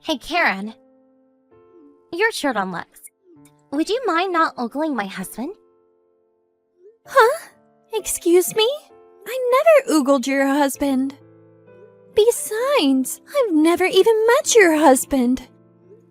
Hey, Karen. Your shirt on Lex. Would you mind not ogling my husband? Huh? Excuse me? I never oogled your husband. Besides, I've never even met your husband.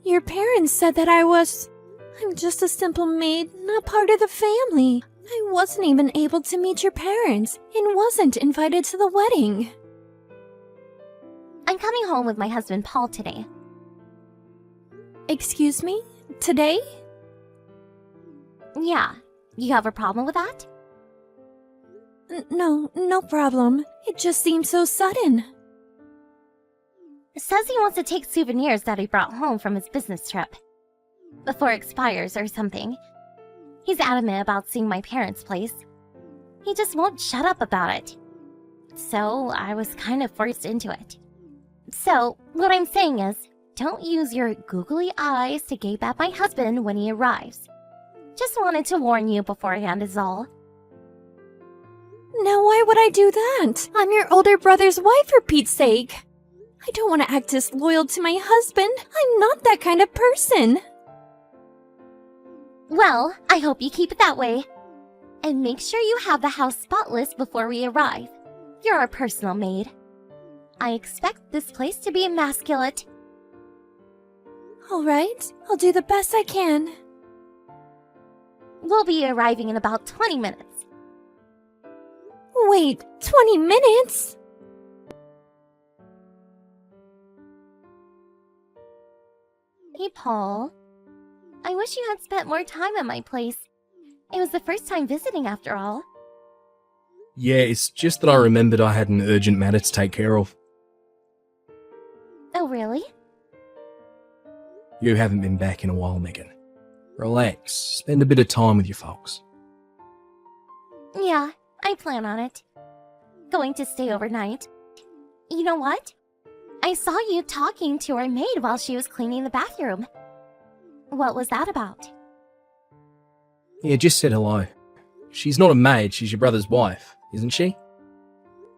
Your parents said that I'm just a simple maid, not part of the family. I wasn't even able to meet your parents and wasn't invited to the wedding. I'm coming home with my husband Paul today. Excuse me? Today? Yeah. You have a problem with that? No problem. It just seemed so sudden. Says he wants to take souvenirs that he brought home from his business trip. Before it expires or something. He's adamant about seeing my parents' place. He just won't shut up about it. So I was kind of forced into it. So, what I'm saying is, don't use your googly eyes to gape at my husband when he arrives. Just wanted to warn you beforehand is all. Now why would I do that? I'm your older brother's wife, for Pete's sake. I don't want to act disloyal to my husband. I'm not that kind of person. Well, I hope you keep it that way. And make sure you have the house spotless before we arrive. You're our personal maid. I expect this place to be immaculate. All right, I'll do the best I can. We'll be arriving in about 20 minutes. Wait, 20 minutes? Hey, Paul. I wish you had spent more time at my place. It was the first time visiting after all. Yeah, it's just that I remembered I had an urgent matter to take care of. Oh, really? You haven't been back in a while, Megan. Relax, spend a bit of time with your folks. Yeah, I plan on it. Going to stay overnight. You know what? I saw you talking to our maid while she was cleaning the bathroom. What was that about? Yeah, just said hello. She's not a maid, she's your brother's wife, isn't she?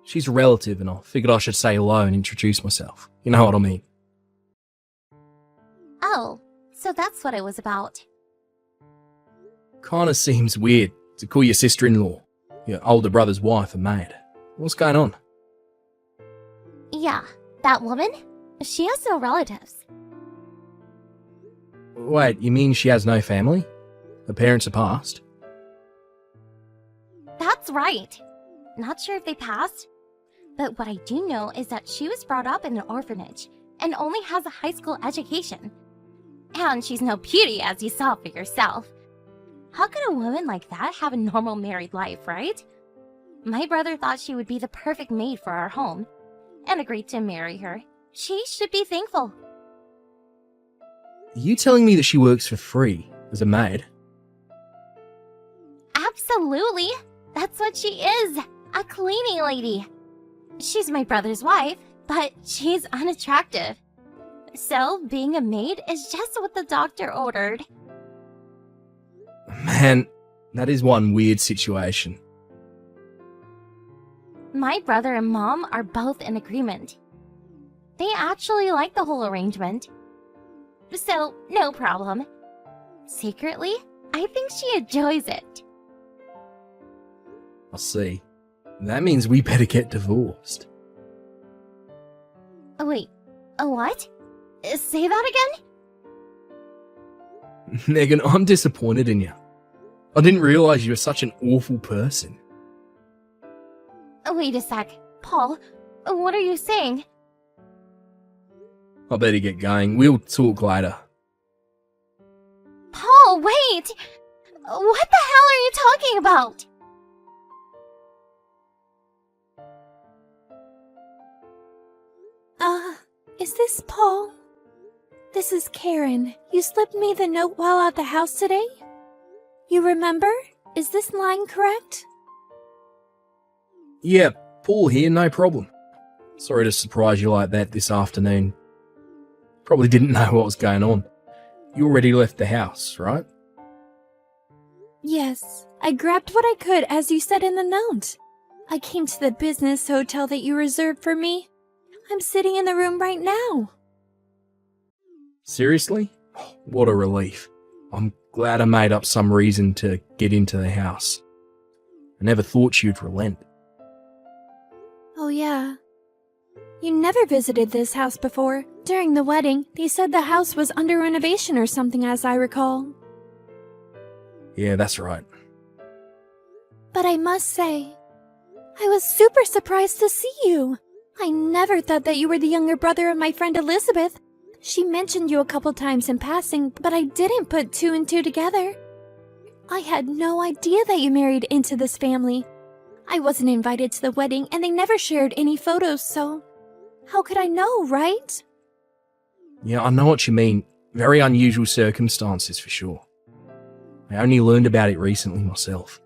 She's a relative and I figured I should say hello and introduce myself. You know what I mean? Oh, so that's what it was about. Kinda seems weird to call your sister-in-law, your older brother's wife, a maid. What's going on? Yeah, that woman? She has no relatives. Wait, you mean she has no family? Her parents are passed? That's right. Not sure if they passed, but what I do know is that she was brought up in an orphanage and only has a high school education. And she's no beauty, as you saw for yourself. How could a woman like that have a normal married life, right? My brother thought she would be the perfect maid for our home and agreed to marry her. She should be thankful. Are you telling me that she works for free as a maid? Absolutely. That's what she is. A cleaning lady. She's my brother's wife, but she's unattractive. So, being a maid is just what the doctor ordered. Man, that is one weird situation. My brother and mom are both in agreement. They actually like the whole arrangement. So, no problem. Secretly, I think she enjoys it. I see. That means we better get divorced. Wait, a what? Say that again? Megan, I'm disappointed in you. I didn't realise you were such an awful person. Wait a sec. Paul, what are you saying? I better get going. We'll talk later. Paul, wait! What the hell are you talking about? Is this Paul? This is Karen. You slipped me the note while at the house today? You remember? Is this line correct? Yeah, Paul here, no problem. Sorry to surprise you like that this afternoon. Probably didn't know what was going on. You already left the house, right? Yes, I grabbed what I could as you said in the note. I came to the business hotel that you reserved for me. I'm sitting in the room right now. Seriously? What a relief. I'm glad I made up some reason to get into the house. I never thought you'd relent. Oh yeah. You never visited this house before. During the wedding, they said the house was under renovation or something, as I recall. Yeah, that's right. But I must say, I was super surprised to see you. I never thought that you were the younger brother of my friend Elizabeth. She mentioned you a couple times in passing, but I didn't put two and two together. I had no idea that you married into this family. I wasn't invited to the wedding, and they never shared any photos, so how could I know, right? Yeah, I know what you mean. Very unusual circumstances for sure. I only learned about it recently myself.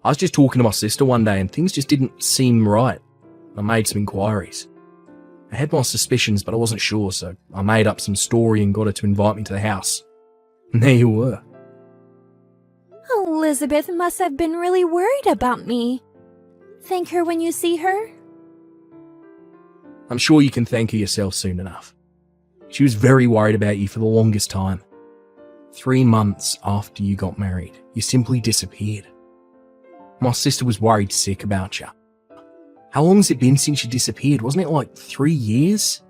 I was just talking to my sister one day and things just didn't seem right. I made some inquiries. I had my suspicions, but I wasn't sure, so I made up some story and got her to invite me to the house. And there you were. Elizabeth must have been really worried about me. Thank her when you see her? I'm sure you can thank her yourself soon enough. She was very worried about you for the longest time. 3 months after you got married, you simply disappeared. My sister was worried sick about you. How long has it been since you disappeared? Wasn't it like 3 years?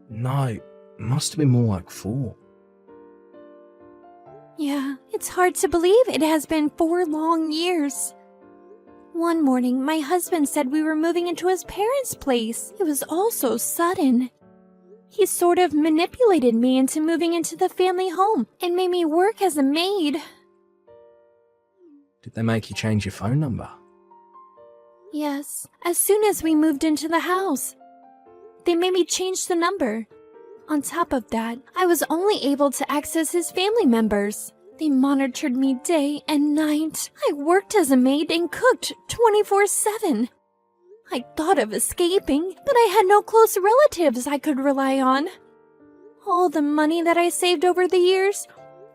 No, it must have been more like 4. Yeah, it's hard to believe it has been 4 long years. One morning, my husband said we were moving into his parents' place. It was all so sudden. He sort of manipulated me into moving into the family home and made me work as a maid. Did they make you change your phone number? Yes, as soon as we moved into the house. They made me change the number. On top of that, I was only able to access his family members. They monitored me day and night. I worked as a maid and cooked 24/7. I thought of escaping, but I had no close relatives I could rely on. All the money that I saved over the years,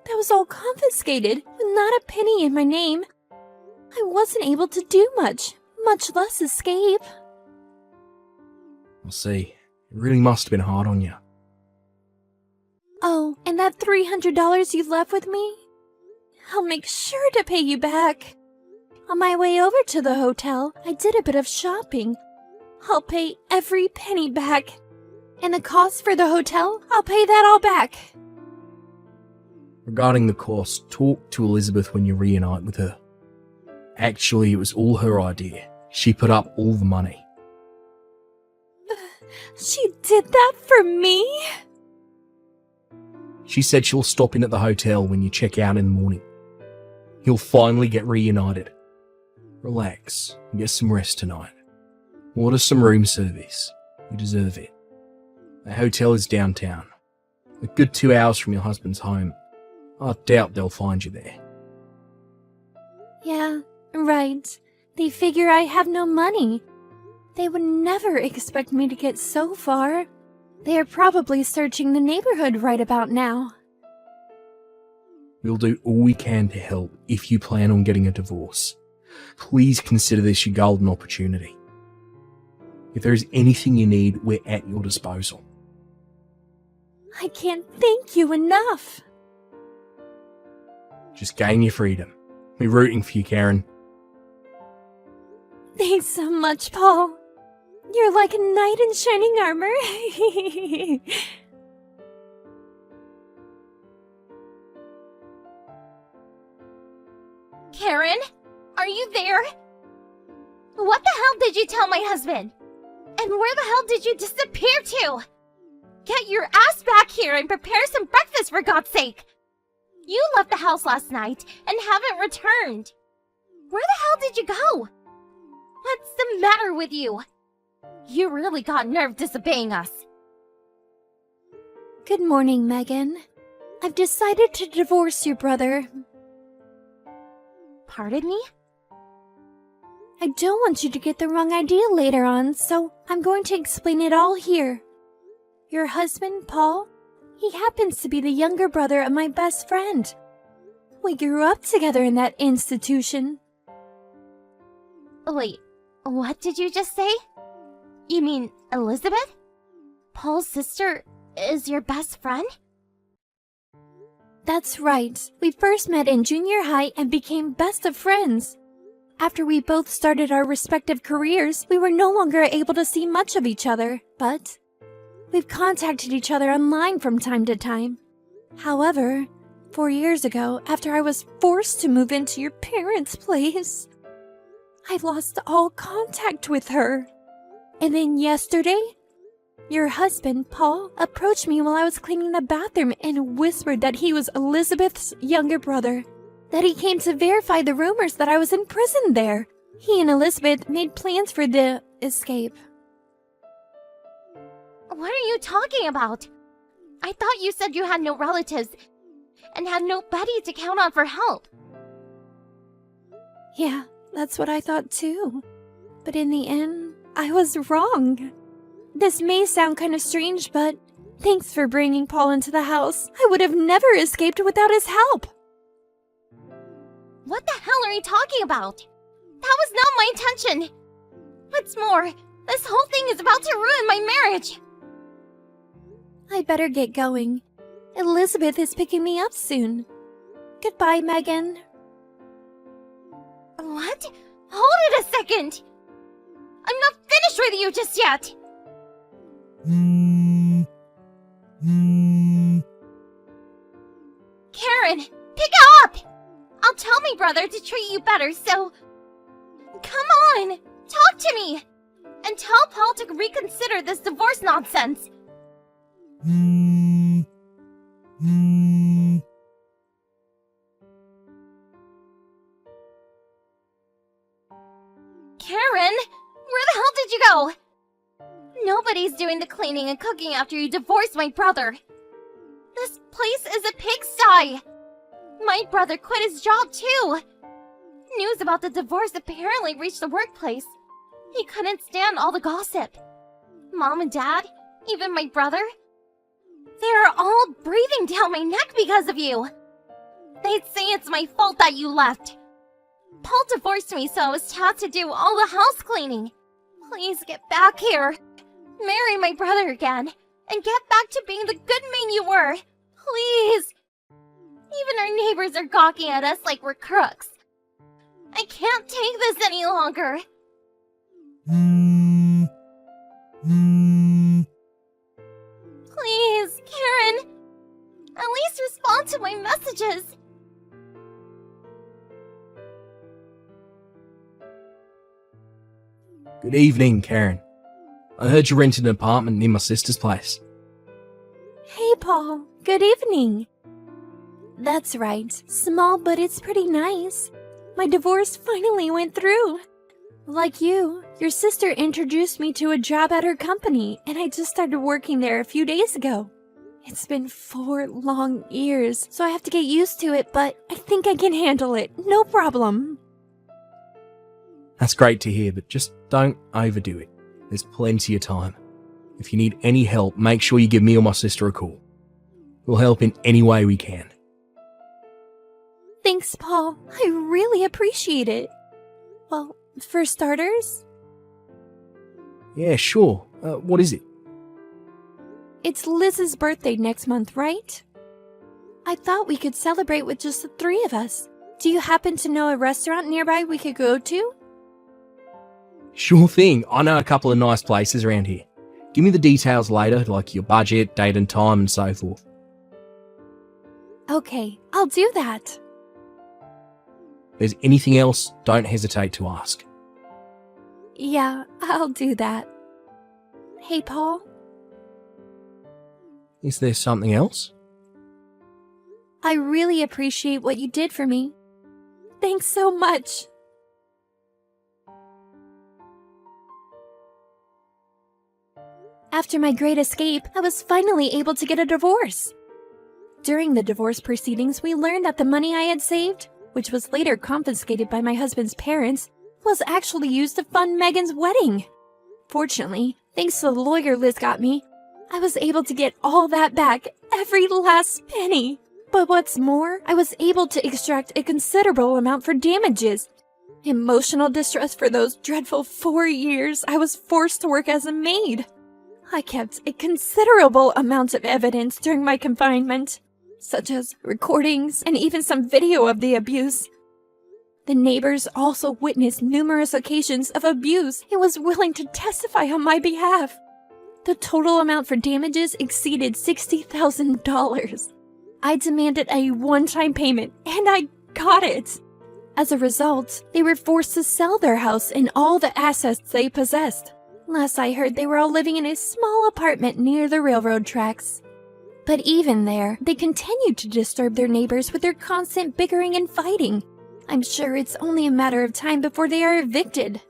that was all confiscated with not a penny in my name. I wasn't able to do much less escape. I see. It really must have been hard on you. Oh, and that $300 you left with me? I'll make sure to pay you back. On my way over to the hotel, I did a bit of shopping. I'll pay every penny back. And the cost for the hotel, I'll pay that all back. Regarding the cost, talk to Elizabeth when you reunite with her. Actually, it was all her idea. She put up all the money. She did that for me? She said she'll stop in at the hotel when you check out in the morning. You'll finally get reunited. Relax and get some rest tonight. Order some room service. You deserve it. The hotel is downtown. A good 2 hours from your husband's home. I doubt they'll find you there. Yeah, right. They figure I have no money. They would never expect me to get so far. They are probably searching the neighborhood right about now. We'll do all we can to help if you plan on getting a divorce. Please consider this your golden opportunity. If there is anything you need, we're at your disposal. I can't thank you enough. Just gain your freedom. We're rooting for you, Karen. Thanks so much, Paul. You're like a knight in shining armor. Karen? Are you there? What the hell did you tell my husband? And where the hell did you disappear to? Get your ass back here and prepare some breakfast for God's sake! You left the house last night and haven't returned. Where the hell did you go? What's the matter with you? You really got nerve disobeying us. Good morning, Megan. I've decided to divorce your brother. Pardon me? I don't want you to get the wrong idea later on, so I'm going to explain it all here. Your husband, Paul, he happens to be the younger brother of my best friend. We grew up together in that institution. Wait, what did you just say? You mean Elizabeth? Paul's sister is your best friend? That's right. We first met in junior high and became best of friends. After we both started our respective careers, we were no longer able to see much of each other, but we've contacted each other online from time to time. However, 4 years ago, after I was forced to move into your parents' place, I lost all contact with her. And then yesterday, your husband, Paul, approached me while I was cleaning the bathroom and whispered that he was Elizabeth's younger brother, that he came to verify the rumors that I was in prison there. He and Elizabeth made plans for the escape. What are you talking about? I thought you said you had no relatives and had nobody to count on for help. Yeah, that's what I thought too. But in the end, I was wrong. This may sound kind of strange, but thanks for bringing Paul into the house. I would have never escaped without his help. What the hell are you talking about? That was not my intention. What's more, this whole thing is about to ruin my marriage. I better get going. Elizabeth is picking me up soon. Goodbye, Megan. What? Hold it a second! I'm not finished with you just yet! Karen, pick up! I'll tell my brother to treat you better, so... Come on! Talk to me! And tell Paul to reconsider this divorce nonsense! Karen, where the hell did you go? Nobody's doing the cleaning and cooking after you divorced my brother. This place is a pigsty. My brother quit his job too. News about the divorce apparently reached the workplace. He couldn't stand all the gossip. Mom and Dad, even my brother, they're all breathing down my neck because of you. They'd say it's my fault that you left. Paul divorced me, so I was tasked to do all the house cleaning. Please get back here. Marry my brother again, and get back to being the good man you were. Please. Even our neighbors are gawking at us like we're crooks. I can't take this any longer. Please, Karen. At least respond to my messages. Good evening, Karen. I heard you rented an apartment near my sister's place. Hey, Paul. Good evening. That's right. Small, but it's pretty nice. My divorce finally went through. Like you, your sister introduced me to a job at her company, and I just started working there a few days ago. It's been 4 long years, so I have to get used to it, but I think I can handle it. No problem. That's great to hear, but just don't overdo it. There's plenty of time. If you need any help, make sure you give me or my sister a call. We'll help in any way we can. Thanks, Paul. I really appreciate it. Well, for starters, Yeah, sure. What is it? it's Liz's birthday next month, right? I thought we could celebrate with just the 3 of us. Do you happen to know a restaurant nearby we could go to? Sure thing. I know a couple of nice places around here. Give me the details later, like your budget, date and time, and so forth. Okay, I'll do that. If there's anything else, don't hesitate to ask. Yeah, I'll do that. Hey, Paul. Is there something else? I really appreciate what you did for me. Thanks so much. After my great escape, I was finally able to get a divorce. During the divorce proceedings, we learned that the money I had saved, which was later confiscated by my husband's parents, was actually used to fund Megan's wedding. Fortunately, thanks to the lawyer Liz got me, I was able to get all that back, every last penny. But what's more, I was able to extract a considerable amount for damages. Emotional distress for those dreadful 4 years I was forced to work as a maid. I kept a considerable amount of evidence during my confinement. such as recordings and even some video of the abuse. The neighbors also witnessed numerous occasions of abuse and was willing to testify on my behalf. The total amount for damages exceeded $60,000. I demanded a one-time payment, and I got it. As a result, they were forced to sell their house and all the assets they possessed. Last I heard, they were all living in a small apartment near the railroad tracks. But even there, they continued to disturb their neighbors with their constant bickering and fighting. I'm sure it's only a matter of time before they are evicted.